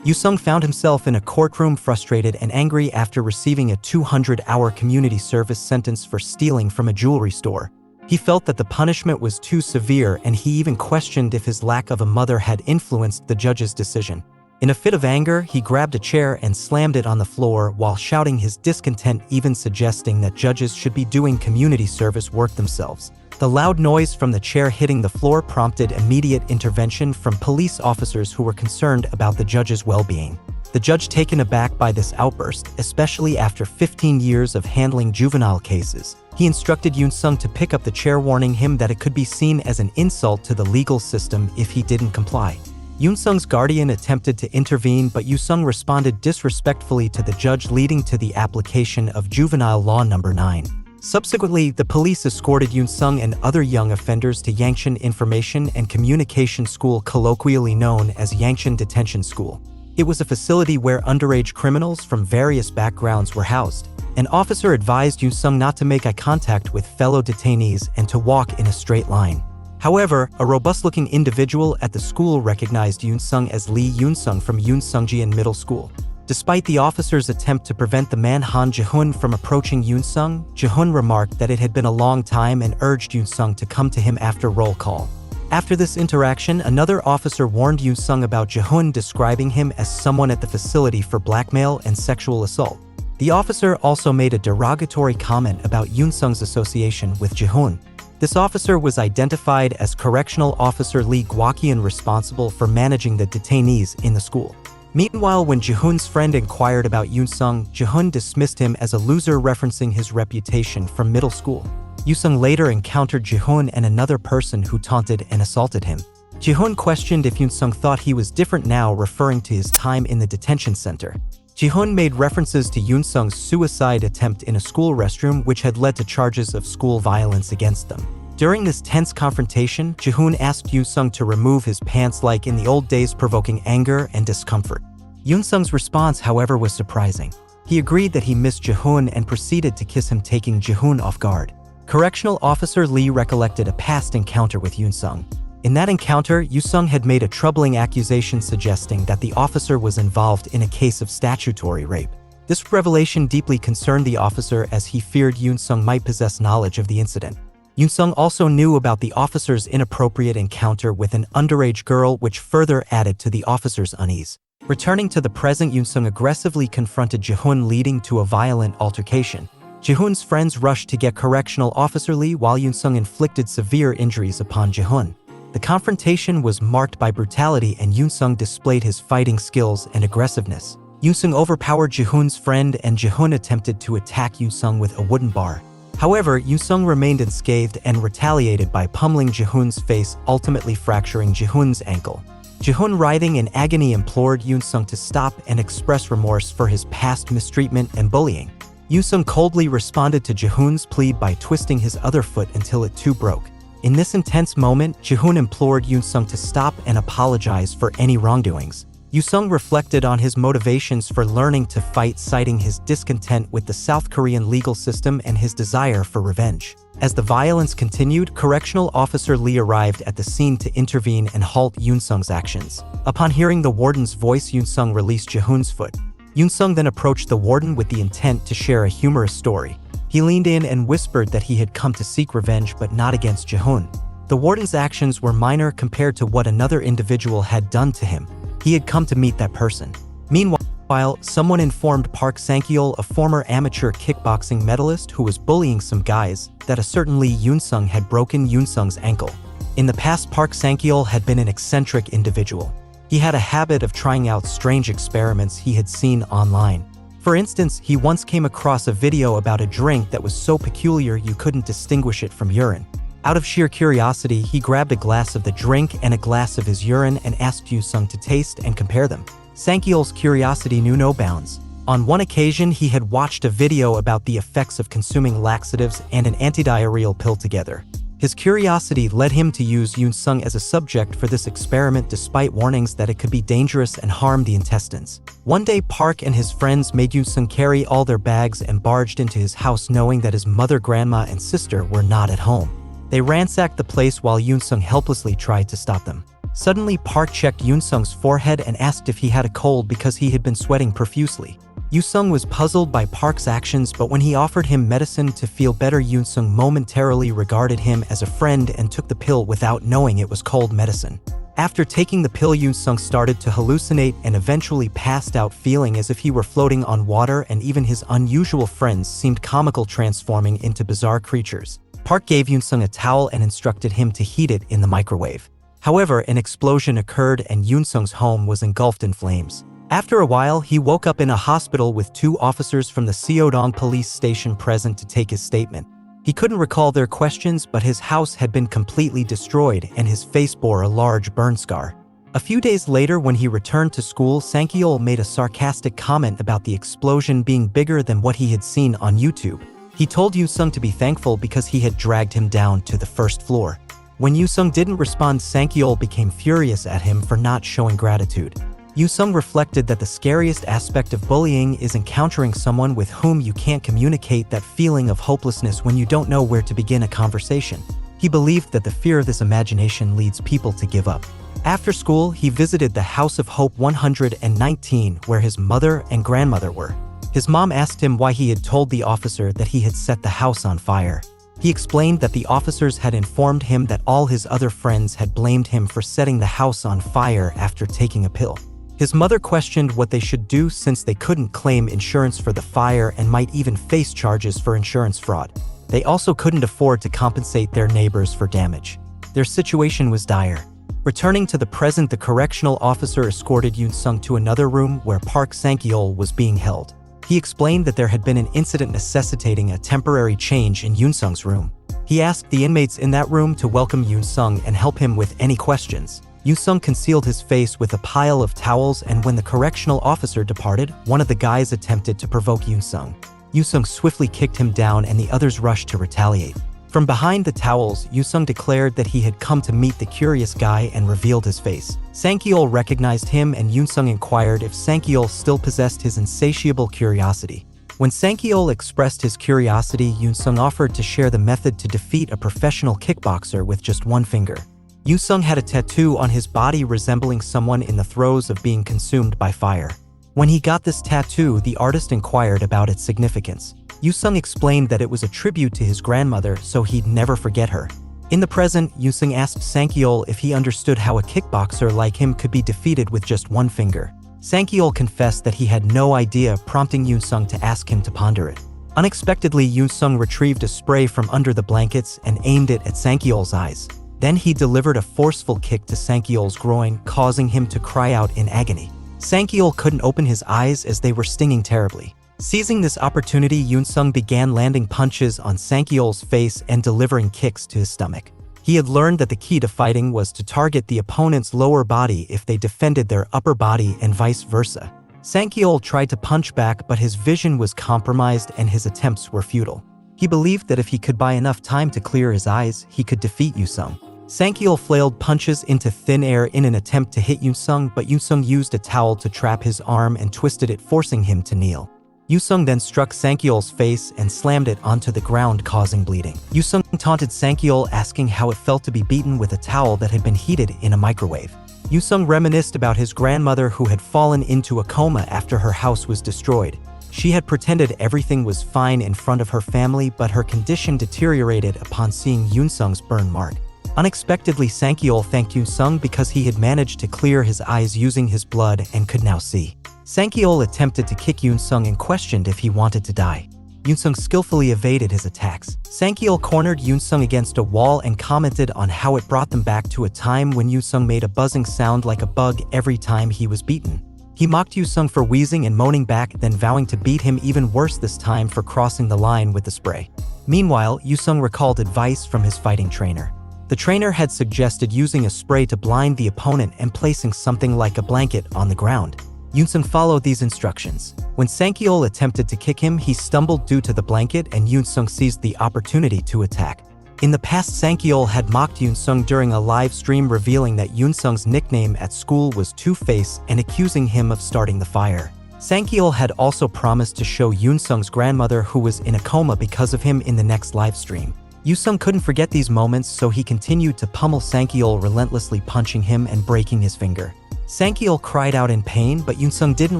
Yoon-sung found himself in a courtroom frustrated and angry after receiving a 200-hour community service sentence for stealing from a jewelry store. He felt that the punishment was too severe, and he even questioned if his lack of a mother had influenced the judge's decision. In a fit of anger, he grabbed a chair and slammed it on the floor while shouting his discontent, even suggesting that judges should be doing community service work themselves. The loud noise from the chair hitting the floor prompted immediate intervention from police officers who were concerned about the judge's well-being. The judge, taken aback by this outburst, especially after 15 years of handling juvenile cases, he instructed Yoon-sung to pick up the chair, warning him that it could be seen as an insult to the legal system if he didn't comply. Yoon-sung's guardian attempted to intervene, but Yoon-sung responded disrespectfully to the judge, leading to the application of Juvenile Law No. 9. Subsequently, the police escorted Yoon-sung and other young offenders to Yangchun Information and Communication School, colloquially known as Yangchun Detention School. It was a facility where underage criminals from various backgrounds were housed. An officer advised Yoon-sung not to make eye contact with fellow detainees and to walk in a straight line. However, a robust-looking individual at the school recognized Yoon-sung as Lee Yoon-sung from Yoon-sungjian Middle School. Despite the officer's attempt to prevent the man Han Ji-hoon from approaching Yoon-sung, Ji-hoon remarked that it had been a long time and urged Yoon-sung to come to him after roll call. After this interaction, another officer warned Yoon-sung about Ji-hoon, describing him as someone at the facility for blackmail and sexual assault. The officer also made a derogatory comment about Yoon-sung's association with Ji-hoon. This officer was identified as Correctional Officer Lee Gwakian, responsible for managing the detainees in the school. Meanwhile, when Ji-hoon's friend inquired about Yoon-sung, Ji-hoon dismissed him as a loser, referencing his reputation from middle school. Yoon-sung later encountered Ji-hoon and another person who taunted and assaulted him. Ji-hoon questioned if Yoon-sung thought he was different now, referring to his time in the detention center. Ji-hoon made references to Yoon-sung's suicide attempt in a school restroom, which had led to charges of school violence against them. During this tense confrontation, Ji-hoon asked Yoon-sung to remove his pants like in the old days, provoking anger and discomfort. Yoon-sung's response, however, was surprising. He agreed that he missed Ji-hoon and proceeded to kiss him, taking Ji-hoon off guard. Correctional Officer Lee recollected a past encounter with Yoon-sung. In that encounter, Yoon-sung had made a troubling accusation suggesting that the officer was involved in a case of statutory rape. This revelation deeply concerned the officer, as he feared Yoon-sung might possess knowledge of the incident. Yoon-sung also knew about the officer's inappropriate encounter with an underage girl, which further added to the officer's unease. Returning to the present, Yoon-sung aggressively confronted Ji-hoon, leading to a violent altercation. Ji-hoon's friends rushed to get Correctional Officer Lee, while Yoon-sung inflicted severe injuries upon Ji-hoon. The confrontation was marked by brutality, and Yoon-sung displayed his fighting skills and aggressiveness. Yoon-sung overpowered Ji-hoon's friend, and Ji-hoon attempted to attack Yoon-sung with a wooden bar. However, Yoon-sung remained unscathed and retaliated by pummeling Ji-hoon's face, ultimately fracturing Ji-hoon's ankle. Ji-hoon, writhing in agony, implored Yoon-sung to stop and express remorse for his past mistreatment and bullying. Yoon-sung coldly responded to Ji-hoon's plea by twisting his other foot until it too broke. In this intense moment, Ji-hoon implored Yoon-sung to stop and apologize for any wrongdoings. Yoon-sung reflected on his motivations for learning to fight, citing his discontent with the South Korean legal system and his desire for revenge. As the violence continued, Correctional Officer Lee arrived at the scene to intervene and halt Yoon-sung's actions. Upon hearing the warden's voice, Yoon-sung released Ji-hoon's foot. Yoon-sung then approached the warden with the intent to share a humorous story. He leaned in and whispered that he had come to seek revenge, but not against Ji-hoon. The warden's actions were minor compared to what another individual had done to him. He had come to meet that person. Meanwhile, someone informed Park Sang-yeol, a former amateur kickboxing medalist who was bullying some guys, that a certain Lee Yoon-sung had broken Yoon-sung's ankle. In the past, Park Sang-yeol had been an eccentric individual. He had a habit of trying out strange experiments he had seen online. For instance, he once came across a video about a drink that was so peculiar you couldn't distinguish it from urine. Out of sheer curiosity, he grabbed a glass of the drink and a glass of his urine and asked Yoon-sung to taste and compare them. Sang-yeol's curiosity knew no bounds. On one occasion, he had watched a video about the effects of consuming laxatives and an antidiarrheal pill together. His curiosity led him to use Yoon-sung as a subject for this experiment, despite warnings that it could be dangerous and harm the intestines. One day, Park and his friends made Yoon-sung carry all their bags and barged into his house, knowing that his mother, grandma, and sister were not at home. They ransacked the place while Yoon-sung helplessly tried to stop them. Suddenly, Park checked Yoon-sung's forehead and asked if he had a cold because he had been sweating profusely. Yoon-sung was puzzled by Park's actions, but when he offered him medicine to feel better, Yoon-sung momentarily regarded him as a friend and took the pill without knowing it was cold medicine. After taking the pill, Yoon-sung started to hallucinate and eventually passed out, feeling as if he were floating on water, and even his unusual friends seemed comical, transforming into bizarre creatures. Park gave Yoon-sung a towel and instructed him to heat it in the microwave. However, an explosion occurred and Yoon-sung's home was engulfed in flames. After a while, he woke up in a hospital with 2 officers from the Seodong police station present to take his statement. He couldn't recall their questions, but his house had been completely destroyed and his face bore a large burn scar. A few days later, when he returned to school, Sang-yeol made a sarcastic comment about the explosion being bigger than what he had seen on YouTube. He told Yoon-sung to be thankful because he had dragged him down to the first floor. When Yoon-sung didn't respond, Sang-yeol became furious at him for not showing gratitude. Yoon-sung reflected that the scariest aspect of bullying is encountering someone with whom you can't communicate, that feeling of hopelessness when you don't know where to begin a conversation. He believed that the fear of this imagination leads people to give up. After school, he visited the House of Hope 119, where his mother and grandmother were. His mom asked him why he had told the officer that he had set the house on fire. He explained that the officers had informed him that all his other friends had blamed him for setting the house on fire after taking a pill. His mother questioned what they should do since they couldn't claim insurance for the fire and might even face charges for insurance fraud. They also couldn't afford to compensate their neighbors for damage. Their situation was dire. Returning to the present, the correctional officer escorted Yoon-sung to another room where Park Sang-yeol was being held. He explained that there had been an incident necessitating a temporary change in Yoon-sung's room. He asked the inmates in that room to welcome Yoon-sung and help him with any questions. Yoon-sung concealed his face with a pile of towels, and when the correctional officer departed, one of the guys attempted to provoke Yoon-sung. Yoon-sung swiftly kicked him down and the others rushed to retaliate. From behind the towels, Yoon-sung declared that he had come to meet the curious guy and revealed his face. Sang-yeol recognized him and Yoon-sung inquired if Sang-yeol still possessed his insatiable curiosity. When Sang-yeol expressed his curiosity, Yoon-sung offered to share the method to defeat a professional kickboxer with just one finger. Yoon-sung had a tattoo on his body resembling someone in the throes of being consumed by fire. When he got this tattoo, the artist inquired about its significance. Yoon-sung explained that it was a tribute to his grandmother, so he'd never forget her. In the present, Yoon-sung asked Sang-yeol if he understood how a kickboxer like him could be defeated with just one finger. Sang-yeol confessed that he had no idea, prompting Yoon-sung to ask him to ponder it. Unexpectedly, Yoon-sung retrieved a spray from under the blankets and aimed it at Sang-yeol's eyes. Then he delivered a forceful kick to Sang-yeol's groin, causing him to cry out in agony. Sang-yeol couldn't open his eyes as they were stinging terribly. Seizing this opportunity, Yoon-sung began landing punches on Sang-yeol's face and delivering kicks to his stomach. He had learned that the key to fighting was to target the opponent's lower body if they defended their upper body and vice versa. Sang-yeol tried to punch back, but his vision was compromised and his attempts were futile. He believed that if he could buy enough time to clear his eyes, he could defeat Yoon-sung. Sang-yeol flailed punches into thin air in an attempt to hit Yoon-sung, but Yoon-sung used a towel to trap his arm and twisted it, forcing him to kneel. Yoon-sung then struck Sang-yeol's face and slammed it onto the ground, causing bleeding. Yoon-sung taunted Sang-yeol, asking how it felt to be beaten with a towel that had been heated in a microwave. Yoon-sung reminisced about his grandmother who had fallen into a coma after her house was destroyed. She had pretended everything was fine in front of her family, but her condition deteriorated upon seeing Yoon-sung's burn mark. Unexpectedly, Sang-yeol thanked Yoon-sung because he had managed to clear his eyes using his blood and could now see. Sang-yeol attempted to kick Yoon-sung and questioned if he wanted to die. Yoon-sung skillfully evaded his attacks. Sang-yeol cornered Yoon-sung against a wall and commented on how it brought them back to a time when Yoon-sung made a buzzing sound like a bug every time he was beaten. He mocked Yoon-sung for wheezing and moaning back, then vowing to beat him even worse this time for crossing the line with the spray. Meanwhile, Yoon-sung recalled advice from his fighting trainer. The trainer had suggested using a spray to blind the opponent and placing something like a blanket on the ground. Yoon-sung followed these instructions. When Sang-yeol attempted to kick him, he stumbled due to the blanket and Yoon-sung seized the opportunity to attack. In the past, Sang-yeol had mocked Yoon-sung during a live stream, revealing that Yoon-sung's nickname at school was Two-Face and accusing him of starting the fire. Sang-yeol had also promised to show Yoon-sung's grandmother, who was in a coma because of him, in the next live stream. Yoosung couldn't forget these moments, so he continued to pummel Sang-yeol, relentlessly punching him and breaking his finger. Sang-yeol cried out in pain, but Yoosung didn't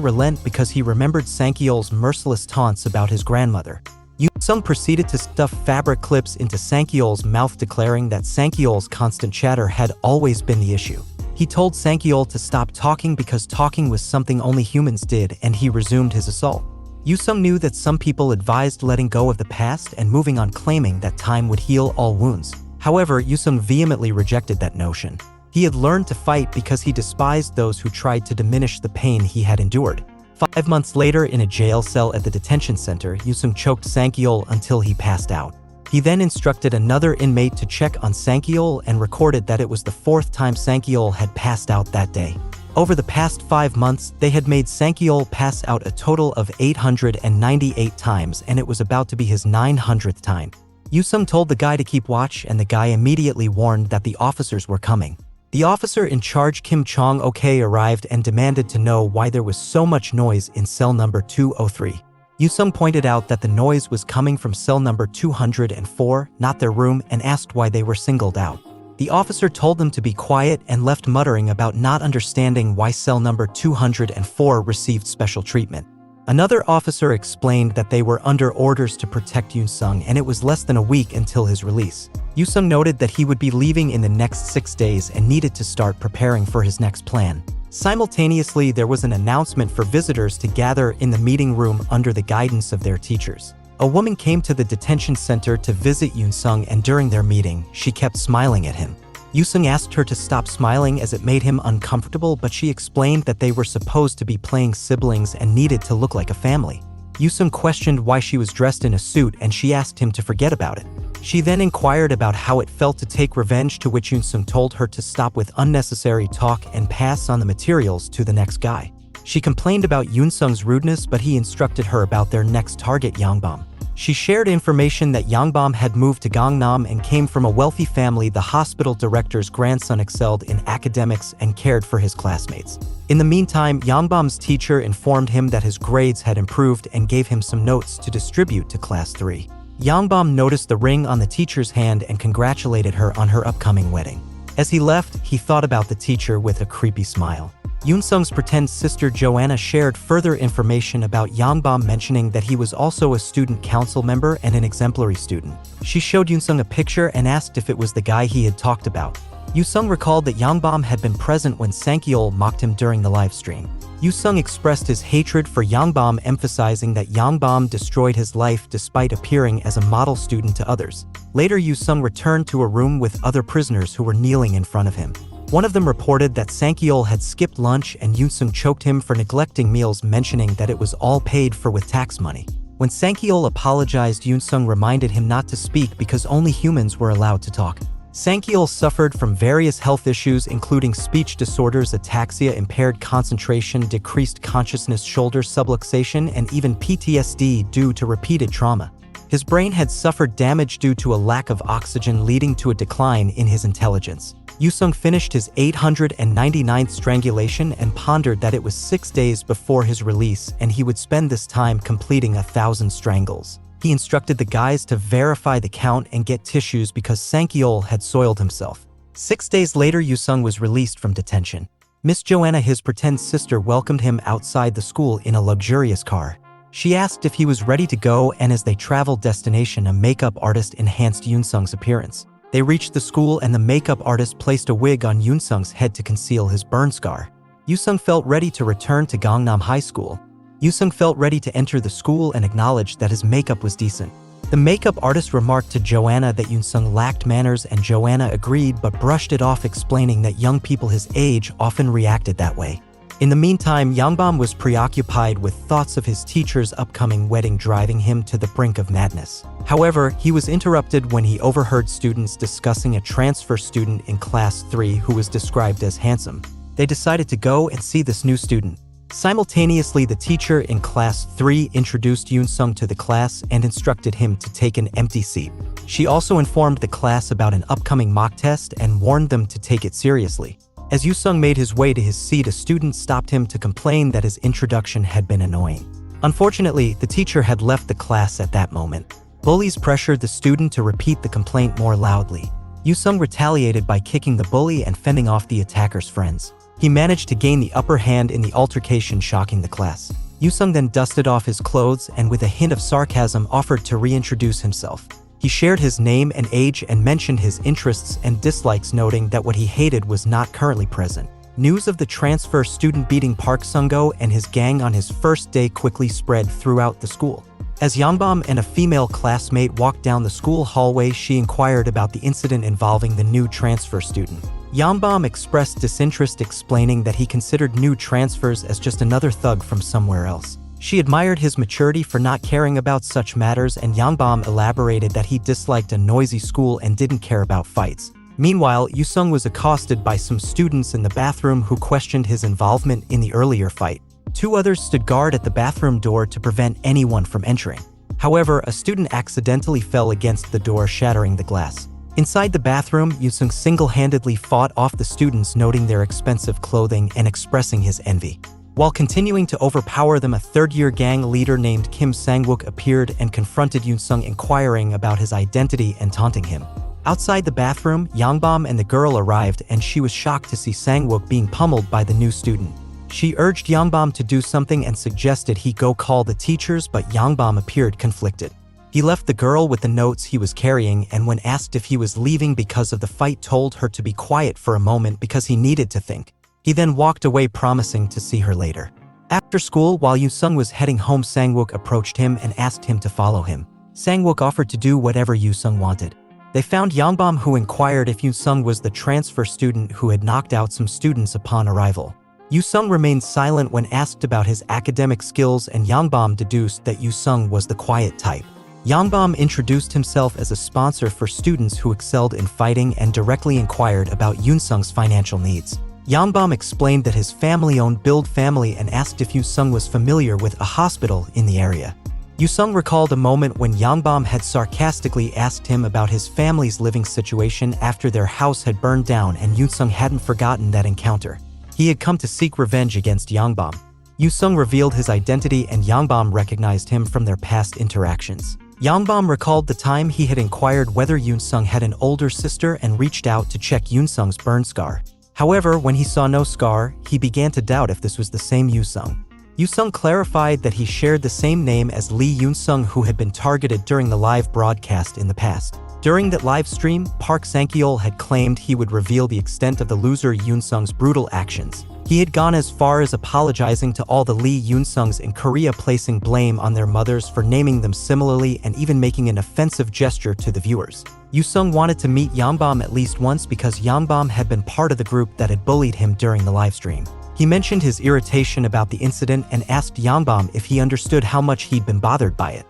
relent because he remembered Sang-yeol's merciless taunts about his grandmother. Yoosung proceeded to stuff fabric clips into Sang-yeol's mouth, declaring that Sang-yeol's constant chatter had always been the issue. He told Sang-yeol to stop talking because talking was something only humans did, and he resumed his assault. Yoosung knew that some people advised letting go of the past and moving on, claiming that time would heal all wounds. However, Yoosung vehemently rejected that notion. He had learned to fight because he despised those who tried to diminish the pain he had endured. 5 months later, in a jail cell at the detention center, Yoosung choked Sang-yeol until he passed out. He then instructed another inmate to check on Sang-yeol and recorded that it was the 4th time Sang-yeol had passed out that day. Over the past 5 months, they had made Sang-yeol pass out a total of 898 times, and it was about to be his 900th time. Yoosung told the guy to keep watch, and the guy immediately warned that the officers were coming. The officer in charge, Kim Chong-ok, arrived and demanded to know why there was so much noise in cell number 203. Yoosung pointed out that the noise was coming from cell number 204, not their room, and asked why they were singled out. The officer told them to be quiet and left, muttering about not understanding why cell number 204 received special treatment. Another officer explained that they were under orders to protect Yoosung, and it was less than a week until his release. Yoosung noted that he would be leaving in the next 6 days and needed to start preparing for his next plan. Simultaneously, there was an announcement for visitors to gather in the meeting room under the guidance of their teachers. A woman came to the detention center to visit Yoosung, and during their meeting, she kept smiling at him. Yoosung asked her to stop smiling as it made him uncomfortable, but she explained that they were supposed to be playing siblings and needed to look like a family. Yoosung questioned why she was dressed in a suit, and she asked him to forget about it. She then inquired about how it felt to take revenge, to which Yoosung told her to stop with unnecessary talk and pass on the materials to the next guy. She complained about Yoosung's rudeness, but he instructed her about their next target, Yangbam. She shared information that Yangbam had moved to Gangnam and came from a wealthy family. The hospital director's grandson excelled in academics and cared for his classmates. In the meantime, Yangbam's teacher informed him that his grades had improved and gave him some notes to distribute to class 3. Yangbam noticed the ring on the teacher's hand and congratulated her on her upcoming wedding. As he left, he thought about the teacher with a creepy smile. Yoosung's pretend sister Joanna shared further information about Yangbam, mentioning that he was also a student council member and an exemplary student. She showed Yoosung a picture and asked if it was the guy he had talked about. Yoosung recalled that Yangbam had been present when Sang-yeol mocked him during the live stream. Yoosung expressed his hatred for Yangbam, emphasizing that Yangbam destroyed his life despite appearing as a model student to others. Later, Yoosung returned to a room with other prisoners who were kneeling in front of him. One of them reported that Sang-yeol had skipped lunch, and Yoosung choked him for neglecting meals, mentioning that it was all paid for with tax money. When Sang-yeol apologized, Yoosung reminded him not to speak because only humans were allowed to talk. Sang-yeol suffered from various health issues, including speech disorders, ataxia, impaired concentration, decreased consciousness, shoulder subluxation, and even PTSD due to repeated trauma. His brain had suffered damage due to a lack of oxygen, leading to a decline in his intelligence. Yoosung finished his 899th strangulation and pondered that it was 6 days before his release, and he would spend this time completing 1,000 strangles. He instructed the guys to verify the count and get tissues because Sang-yeol had soiled himself. 6 days later, Yoosung was released from detention. Miss Joanna, his pretend sister, welcomed him outside the school in a luxurious car. She asked if he was ready to go, and as they traveled destination, a makeup artist enhanced Yoosung's appearance. They reached the school, and the makeup artist placed a wig on Yoosung's head to conceal his burn scar. Yoosung felt ready to return to Gangnam High School. Yoosung felt ready to enter the school and acknowledged that his makeup was decent. The makeup artist remarked to Joanna that Yoosung lacked manners, and Joanna agreed but brushed it off, explaining that young people his age often reacted that way. In the meantime, Yangbam was preoccupied with thoughts of his teacher's upcoming wedding, driving him to the brink of madness. However, he was interrupted when he overheard students discussing a transfer student in class 3 who was described as handsome. They decided to go and see this new student. Simultaneously, the teacher in class 3 introduced Yoosung to the class and instructed him to take an empty seat. She also informed the class about an upcoming mock test and warned them to take it seriously. As Yoosung made his way to his seat, a student stopped him to complain that his introduction had been annoying. Unfortunately, the teacher had left the class at that moment. bullies pressured the student to repeat the complaint more loudly. Yu-sung retaliated by kicking the bully and fending off the attacker's friends. He managed to gain the upper hand in the altercation, shocking the class. Yu-sung then dusted off his clothes and with a hint of sarcasm offered to reintroduce himself. He shared his name and age and mentioned his interests and dislikes, noting that what he hated was not currently present. News of the transfer student beating Park Sung-go and his gang on his first day quickly spread throughout the school. As Yangbom and a female classmate walked down the school hallway, she inquired about the incident involving the new transfer student. Yangbom expressed disinterest, explaining that he considered new transfers as just another thug from somewhere else. She admired his maturity for not caring about such matters, and Yangbom elaborated that he disliked a noisy school and didn't care about fights. Meanwhile, Yu-sung was accosted by some students in the bathroom who questioned his involvement in the earlier fight. 2 others stood guard at the bathroom door to prevent anyone from entering. However, a student accidentally fell against the door, shattering the glass. Inside the bathroom, Yu-sung single-handedly fought off the students, noting their expensive clothing and expressing his envy. While continuing to overpower them, a third-year gang leader named Kim Sang-wook appeared and confronted Yu-sung, inquiring about his identity and taunting him. Outside the bathroom, Yangbom and the girl arrived, and she was shocked to see Sang-wook being pummeled by the new student. She urged Yangbom to do something and suggested he go call the teachers, but Yangbom appeared conflicted. He left the girl with the notes he was carrying, and when asked if he was leaving because of the fight, told her to be quiet for a moment because he needed to think. He then walked away, promising to see her later. After school, while Yu-sung was heading home, Sang-wook approached him and asked him to follow him. Sang-wook offered to do whatever Yu-sung wanted. They found Yangbom, who inquired if Yu-sung was the transfer student who had knocked out some students upon arrival. Yu-sung remained silent when asked about his academic skills, and Yangbom deduced that Yu-sung was the quiet type. Yangbom introduced himself as a sponsor for students who excelled in fighting and directly inquired about Yu-sung's financial needs. Yangbom explained that his family owned Build Family and asked if Yu-sung was familiar with a hospital in the area. Yu-sung recalled a moment when Yangbom had sarcastically asked him about his family's living situation after their house had burned down, and Yu-sung hadn't forgotten that encounter. He had come to seek revenge against Yangbom. Yu-sung revealed his identity, and Yangbom recognized him from their past interactions. Yangbom recalled the time he had inquired whether Yu-sung had an older sister and reached out to check Yu-sung's burn scar. However, when he saw no scar, he began to doubt if this was the same Yu-sung. Yu-sung clarified that he shared the same name as Lee Yoon-sung, who had been targeted during the live broadcast in the past. During that live stream, Park Sang-yeol had claimed he would reveal the extent of the loser Yoon-sung's brutal actions. He had gone as far as apologizing to all the Lee Yoon-sungs in Korea, placing blame on their mothers for naming them similarly and even making an offensive gesture to the viewers. Yu-sung wanted to meet Yangbom at least once because Yangbom had been part of the group that had bullied him during the livestream. He mentioned his irritation about the incident and asked Yangbom if he understood how much he'd been bothered by it.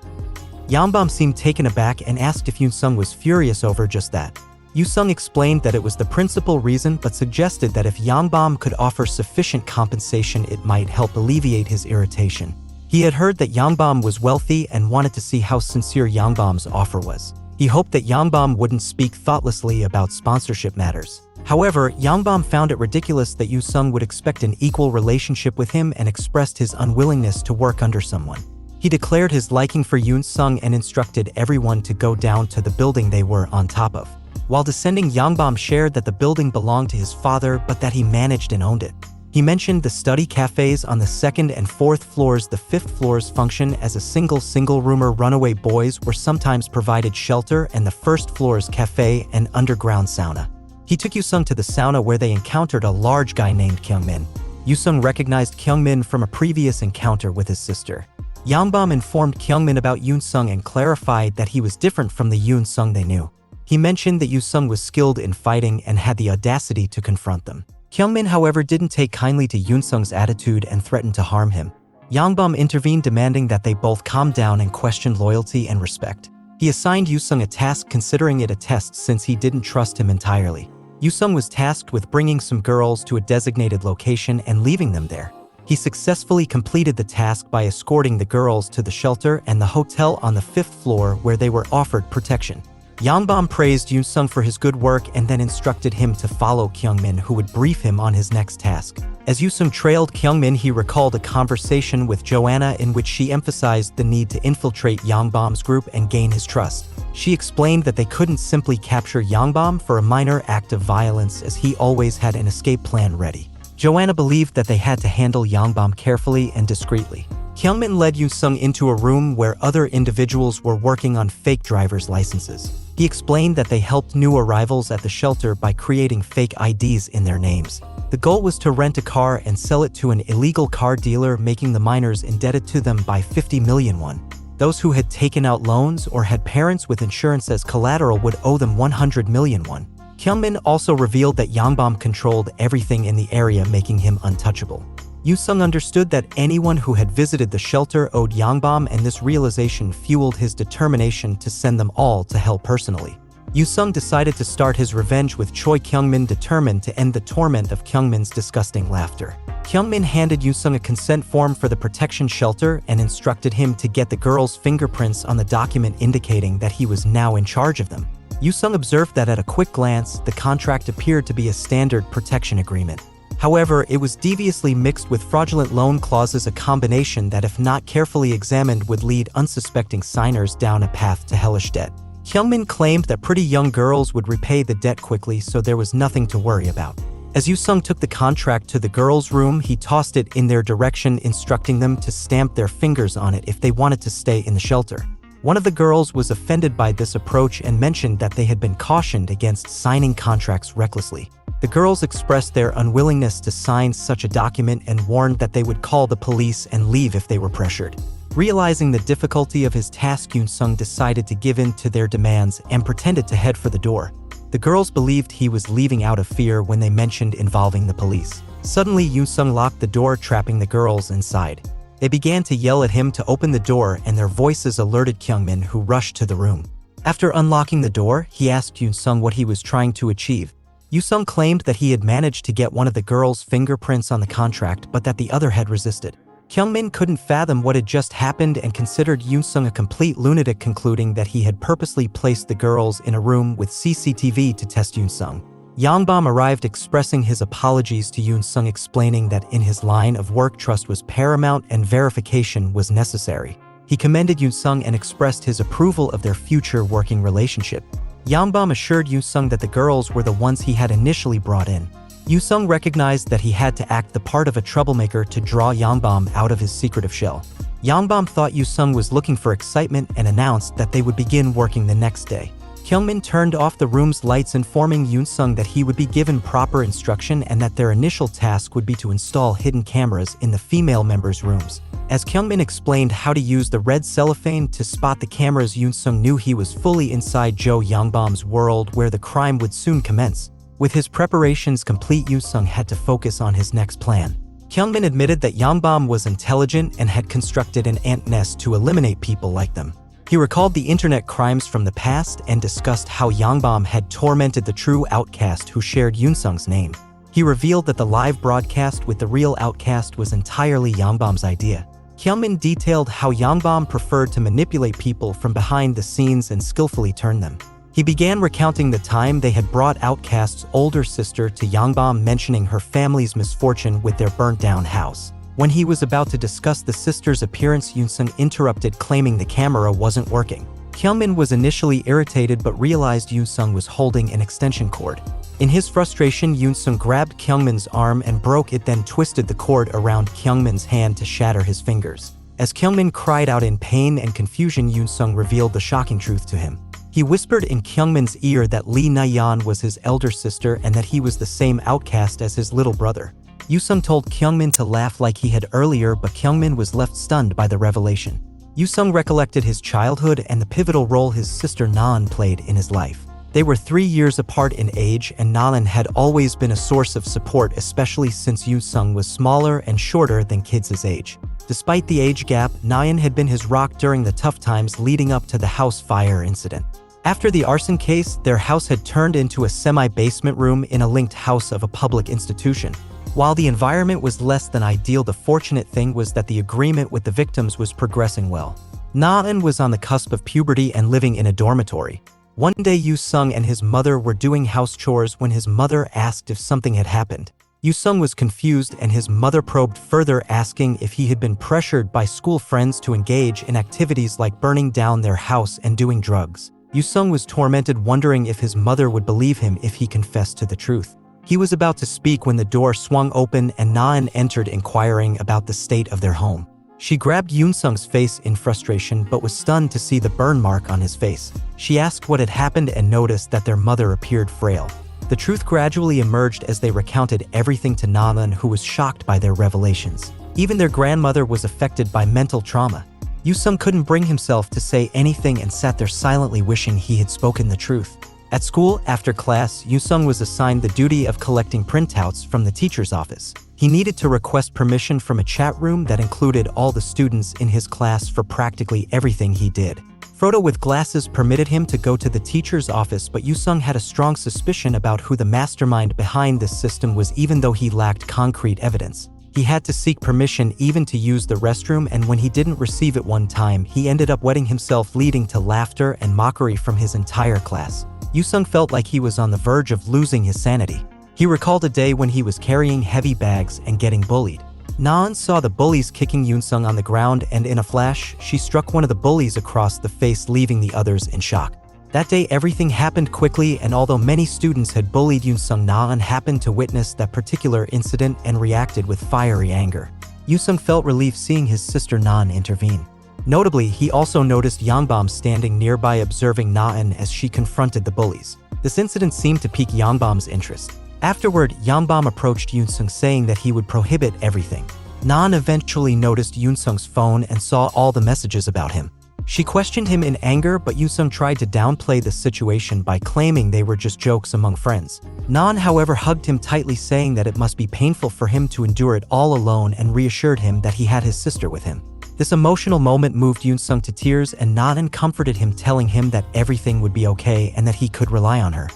Yangbom seemed taken aback and asked if Yu-sung was furious over just that. Yu-sung explained that it was the principal reason, but suggested that if Yangbom could offer sufficient compensation, it might help alleviate his irritation. He had heard that Yangbom was wealthy and wanted to see how sincere Yangbom's offer was. He hoped that Yangbom wouldn't speak thoughtlessly about sponsorship matters. However, Yangbom found it ridiculous that Yu-sung would expect an equal relationship with him and expressed his unwillingness to work under someone. He declared his liking for Yoon-sung and instructed everyone to go down to the building they were on top of. While descending, Yangbom shared that the building belonged to his father, but that he managed and owned it. He mentioned the study cafes on the 2nd and 4th floors. The 5th floors function as a single-roomer. Runaway boys were sometimes provided shelter, and the 1st floor's cafe and underground sauna. He took Yu-sung to the sauna, where they encountered a large guy named Kyungmin. Yu-sung recognized Kyungmin from a previous encounter with his sister. Yangbom informed Kyungmin about Yoon-sung and clarified that he was different from the Yoon-sung they knew. He mentioned that Yu-sung was skilled in fighting and had the audacity to confront them. Kyungmin, however, didn't take kindly to Yoon-sung's attitude and threatened to harm him. Yangbom intervened, demanding that they both calm down and question loyalty and respect. He assigned Yu-sung a task, considering it a test since he didn't trust him entirely. Yu-sung was tasked with bringing some girls to a designated location and leaving them there. He successfully completed the task by escorting the girls to the shelter and the hotel on the 5th floor, where they were offered protection. Yangbom praised Yu-sung for his good work and then instructed him to follow Kyungmin, who would brief him on his next task. As Yoosung trailed Kyungmin, he recalled a conversation with Joanna in which she emphasized the need to infiltrate Yangbom's group and gain his trust. She explained that they couldn't simply capture Yangbom for a minor act of violence, as he always had an escape plan ready. Joanna believed that they had to handle Yangbom carefully and discreetly. Kyungmin led Yoosung into a room where other individuals were working on fake driver's licenses. He explained that they helped new arrivals at the shelter by creating fake IDs in their names. The goal was to rent a car and sell it to an illegal car dealer, making the minors indebted to them by 50 million won. Those who had taken out loans or had parents with insurance as collateral would owe them 100 million won. Kyungmin also revealed that Yangbom controlled everything in the area, making him untouchable. Yoosung understood that anyone who had visited the shelter owed Yangbom, and this realization fueled his determination to send them all to hell personally. Yoosung decided to start his revenge with Choi Kyungmin, determined to end the torment of Kyungmin's disgusting laughter. Kyungmin handed Yoosung a consent form for the protection shelter and instructed him to get the girls' fingerprints on the document, indicating that he was now in charge of them. Yoosung observed that at a quick glance, the contract appeared to be a standard protection agreement. However, it was deviously mixed with fraudulent loan clauses, a combination that, if not carefully examined, would lead unsuspecting signers down a path to hellish debt. Kyungmin claimed that pretty young girls would repay the debt quickly, so there was nothing to worry about. As Yoosung took the contract to the girls' room, he tossed it in their direction, instructing them to stamp their fingers on it if they wanted to stay in the shelter. One of the girls was offended by this approach and mentioned that they had been cautioned against signing contracts recklessly. The girls expressed their unwillingness to sign such a document and warned that they would call the police and leave if they were pressured. Realizing the difficulty of his task, Yoosung decided to give in to their demands and pretended to head for the door. The girls believed he was leaving out of fear when they mentioned involving the police. Suddenly, Yoosung locked the door, trapping the girls inside. They began to yell at him to open the door, and their voices alerted Kyungmin, who rushed to the room. After unlocking the door, he asked Yoosung what he was trying to achieve. Yoosung claimed that he had managed to get one of the girls' fingerprints on the contract, but that the other had resisted. Kyungmin couldn't fathom what had just happened and considered Yoosung a complete lunatic, concluding that he had purposely placed the girls in a room with CCTV to test Yoosung. Yangbom arrived, expressing his apologies to Yoosung, explaining that in his line of work, trust was paramount and verification was necessary. He commended Yoosung and expressed his approval of their future working relationship. Yangbom assured Yoosung that the girls were the ones he had initially brought in. Yoosung recognized that he had to act the part of a troublemaker to draw Yangbom out of his secretive shell. Yangbom thought Yoosung was looking for excitement and announced that they would begin working the next day. Kyungmin turned off the room's lights, informing Yoosung that he would be given proper instruction and that their initial task would be to install hidden cameras in the female members' rooms. As Kyungmin explained how to use the red cellophane to spot the cameras, Yoosung knew he was fully inside Jo Yangbom's world, where the crime would soon commence. With his preparations complete, Yoosung had to focus on his next plan. Kyungmin admitted that Yangbom was intelligent and had constructed an ant nest to eliminate people like them. He recalled the internet crimes from the past and discussed how Yangbom had tormented the true outcast who shared Yoosung's name. He revealed that the live broadcast with the real outcast was entirely Yangbom's idea. Kyungmin detailed how Yangbom preferred to manipulate people from behind the scenes and skillfully turn them. He began recounting the time they had brought Outcast's older sister to Yangbom, mentioning her family's misfortune with their burnt-down house. When he was about to discuss the sister's appearance, Yoosung interrupted, claiming the camera wasn't working. Kyungmin was initially irritated but realized Yoosung was holding an extension cord. In his frustration, Yoosung grabbed Kyungmin's arm and broke it, then twisted the cord around Kyungmin's hand to shatter his fingers. As Kyungmin cried out in pain and confusion, Yoosung revealed the shocking truth to him. He whispered in Kyungmin's ear that Lee Na-yeon was his elder sister and that he was the same outcast as his little brother. Yoosung told Kyungmin to laugh like he had earlier, but Kyungmin was left stunned by the revelation. Yoosung recollected his childhood and the pivotal role his sister Naeun played in his life. They were 3 years apart in age, and Naeun had always been a source of support, especially since Yoosung was smaller and shorter than kids his age. Despite the age gap, Naeun had been his rock during the tough times leading up to the house fire incident. After the arson case, their house had turned into a semi-basement room in a linked house of a public institution. While the environment was less than ideal, the fortunate thing was that the agreement with the victims was progressing well. Naeun was on the cusp of puberty and living in a dormitory. One day, Yoosung and his mother were doing house chores when his mother asked if something had happened. Yoosung was confused and his mother probed further, asking if he had been pressured by school friends to engage in activities like burning down their house and doing drugs. Yoosung was tormented, wondering if his mother would believe him if he confessed to the truth. He was about to speak when the door swung open and Naan entered, inquiring about the state of their home. She grabbed Yoosung's face in frustration but was stunned to see the burn mark on his face. She asked what had happened and noticed that their mother appeared frail. The truth gradually emerged as they recounted everything to Naan, who was shocked by their revelations. Even their grandmother was affected by mental trauma. Yoosung couldn't bring himself to say anything and sat there silently, wishing he had spoken the truth. At school, after class, Yoosung was assigned the duty of collecting printouts from the teacher's office. He needed to request permission from a chat room that included all the students in his class for practically everything he did. Frodo with glasses permitted him to go to the teacher's office, but Yoosung had a strong suspicion about who the mastermind behind this system was, even though he lacked concrete evidence. He had to seek permission even to use the restroom, and when he didn't receive it one time, he ended up wetting himself, leading to laughter and mockery from his entire class. Yoosung felt like he was on the verge of losing his sanity. He recalled a day when he was carrying heavy bags and getting bullied. Naan saw the bullies kicking Yoosung on the ground, and in a flash, she struck one of the bullies across the face, leaving the others in shock. That day, everything happened quickly, and although many students had bullied Yoosung, Naan happened to witness that particular incident and reacted with fiery anger. Yoosung felt relief seeing his sister Naan intervene. Notably, he also noticed Yangbam standing nearby, observing Naan as she confronted the bullies. This incident seemed to pique Yangbam's interest. Afterward, Yangbam approached Yoosung, saying that he would prohibit everything. Naan eventually noticed Yoosung's phone and saw all the messages about him. She questioned him in anger, but Yoosung tried to downplay the situation by claiming they were just jokes among friends. Naan, however, hugged him tightly, saying that it must be painful for him to endure it all alone, and reassured him that he had his sister with him. This emotional moment moved Yoosung to tears, and Naan comforted him, telling him that everything would be okay and that he could rely on her.